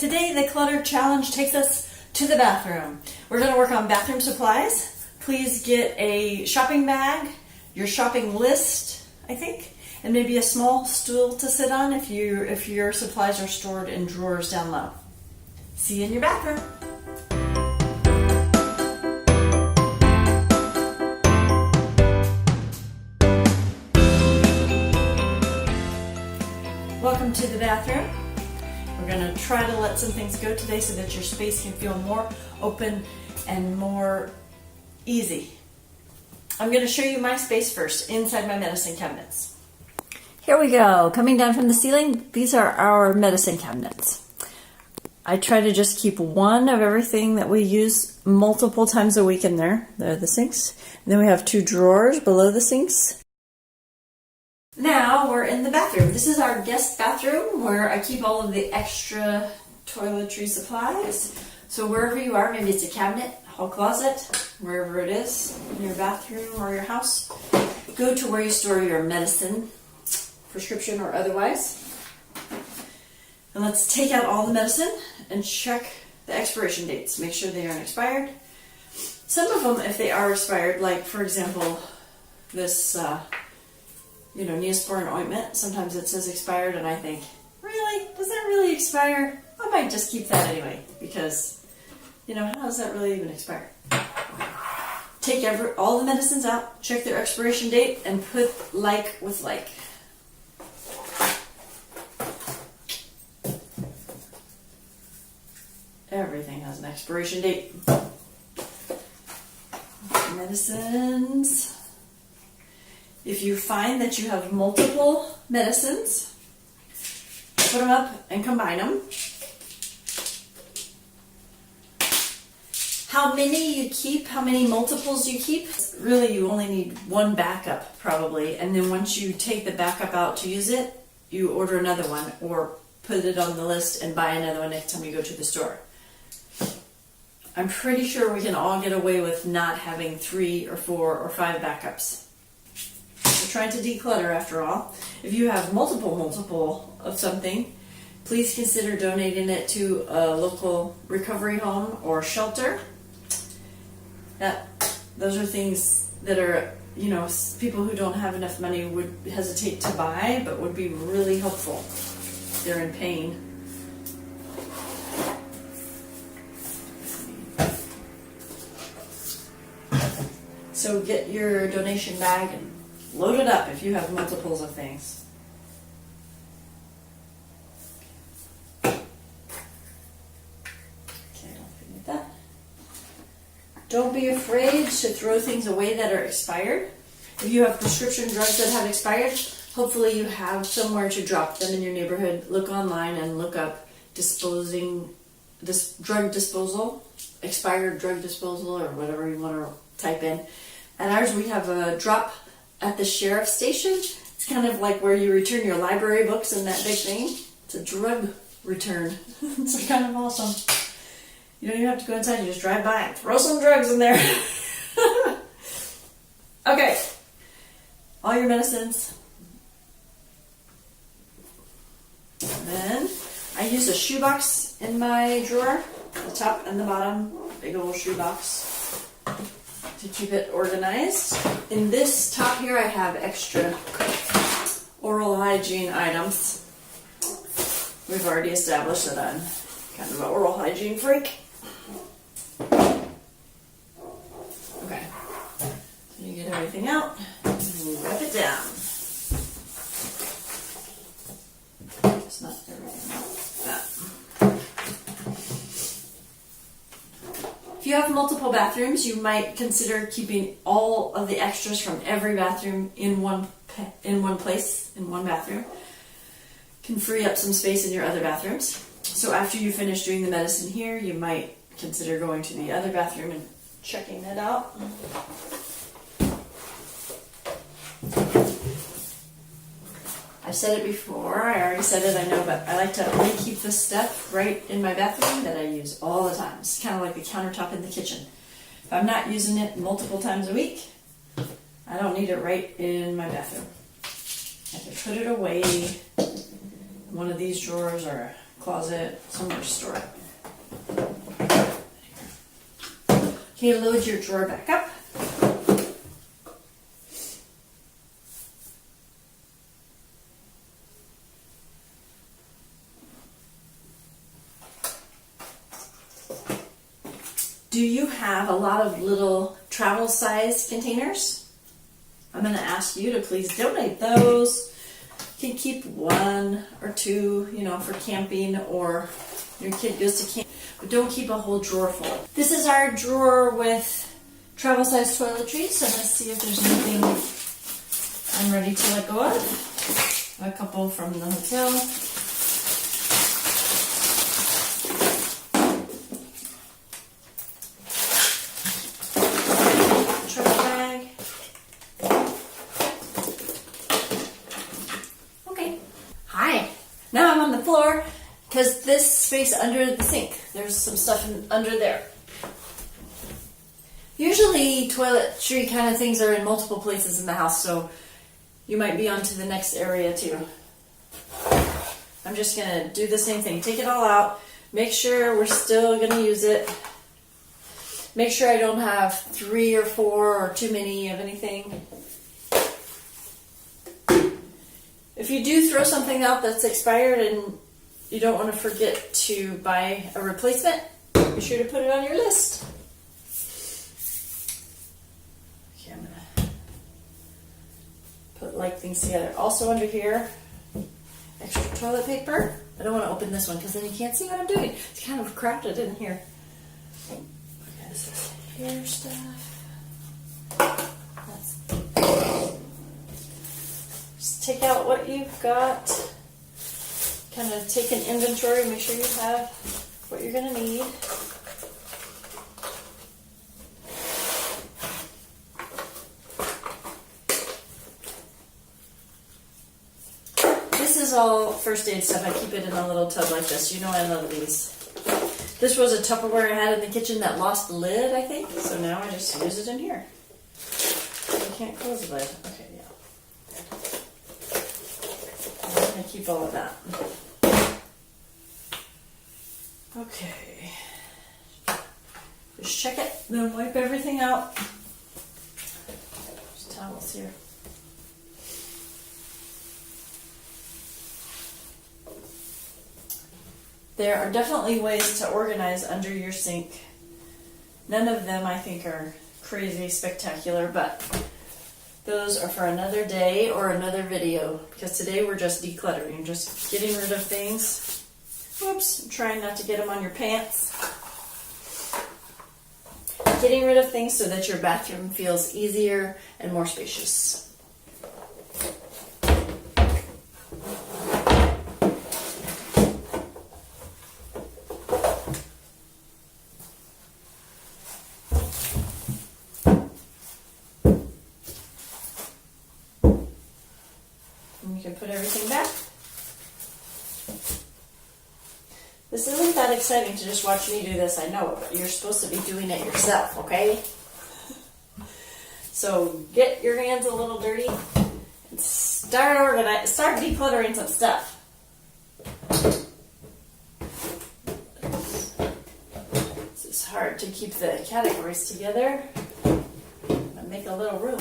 Today the Clutter Challenge takes us to the bathroom. We're going to work on bathroom supplies. Please get a shopping bag, your shopping list, I think, and maybe a small stool to sit on if your supplies are stored in drawers down low. See you in your bathroom. Welcome to the bathroom. We're going to try to let some things go today so that your space can feel more open and more easy. I'm going to show you my space first, inside my medicine cabinets. Here we go. Coming down from the ceiling, these are our medicine cabinets. I try to just keep one of everything that we use multiple times a week in there. They're the sinks. And then we have two drawers below the sinks. Now we're in the bathroom. This is our guest bathroom where I keep all of the extra toiletry supplies. So wherever you are, maybe it's a cabinet, hall closet, wherever it is, in your bathroom or your house, go to where you store your medicine, prescription or otherwise. And let's take out all the medicine and check the expiration dates. Make sure they aren't expired. Some of them, if they are expired, like for example, this Neosporin ointment, sometimes it says expired and I think, really? Does that really expire? I might just keep that anyway because, how does that really even expire? Take all the medicines out, check their expiration date, and put like with like. Everything has an expiration date. Medicines. If you find that you have multiple medicines, put them up and combine them. How many you keep, how many multiples you keep, really you only need one backup probably, and then once you take the backup out to use it, you order another one or put it on the list and buy another one next time you go to the store. I'm pretty sure we can all get away with not having 3 or 4 or 5 backups. We're trying to declutter after all. If you have multiple of something, please consider donating it to a local recovery home or shelter. Those are things that are, people who don't have enough money would hesitate to buy, but would be really helpful. They're in pain. So get your donation bag and load it up if you have multiples of things. Okay, don't forget that. Don't be afraid to throw things away that are expired. If you have prescription drugs that have expired, hopefully you have somewhere to drop them in your neighborhood. Look online and look up drug disposal, expired drug disposal, or whatever you want to type in. At ours, we have a drop at the sheriff's station. It's kind of like where you return your library books in that big thing. It's a drug return. It's kind of awesome. You don't even have to go inside. You just drive by and throw some drugs in there. Okay. All your medicines. And then I use a shoebox in my drawer. The top and the bottom. Big old shoebox to keep it organized. In this top here, I have extra oral hygiene items. We've already established that I'm kind of an oral hygiene freak. Okay, so you get everything out, and wrap it down. It's not everything out. That. If you have multiple bathrooms, you might consider keeping all of the extras from every bathroom in one place, in one bathroom. Can free up some space in your other bathrooms. So after you finish doing the medicine here, you might consider going to the other bathroom and checking it out. I've said it before, I already said it, I know, but I like to only keep the stuff right in my bathroom that I use all the time. It's kind of like the countertop in the kitchen. If I'm not using it multiple times a week, I don't need it right in my bathroom. I can put it away in one of these drawers or a closet, somewhere to store it. Okay, load your drawer back up. Do you have a lot of little travel size containers? I'm going to ask you to please donate those. You can keep 1 or 2, you know, for camping, or your kid goes to camp, but don't keep a whole drawer full. This is our drawer with travel size toiletries, so let's see if there's anything I'm ready to let go of. A couple from the hotel. Now I'm on the floor because this space under the sink, there's some stuff under there. Usually toiletry kind of things are in multiple places in the house, so you might be on to the next area too. I'm just going to do the same thing. Take it all out. Make sure we're still going to use it. Make sure I don't have 3 or 4 or too many of anything. If you do throw something out that's expired and you don't want to forget to buy a replacement, be sure to put it on your list. Okay, I'm going to put like things together. Also under here, extra toilet paper. I don't want to open this one because then you can't see what I'm doing. It's kind of crowded in here. Okay, this is hair stuff. Take out what you've got, kind of take an inventory, make sure you have what you're going to need. This is all first aid stuff. I keep it in a little tub like this. You know I love these. This was a Tupperware I had in the kitchen that lost the lid, I think, so now I just use it in here. You can't close the lid. Okay, yeah. I keep all of that. Okay. Just check it, then wipe everything out. There's towels here. There are definitely ways to organize under your sink. None of them I think are crazy spectacular, but those are for another day or another video, because today we're just decluttering, just getting rid of things. Whoops, I'm trying not to get them on your pants. Getting rid of things so that your bathroom feels easier and more spacious. You can put everything back. This isn't that exciting to just watch me do this, I know, but you're supposed to be doing it yourself, okay? So get your hands a little dirty and start decluttering some stuff. This is hard to keep the categories together and make a little room.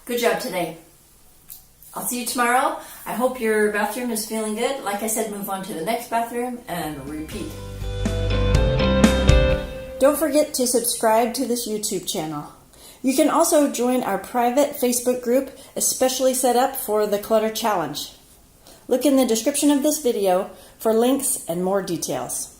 Good job today. I'll see you tomorrow. I hope your bathroom is feeling good. Like I said, move on to the next bathroom and repeat. Don't forget to subscribe to this YouTube channel. You can also join our private Facebook group, especially set up for the Clutter Challenge. Look in the description of this video for links and more details.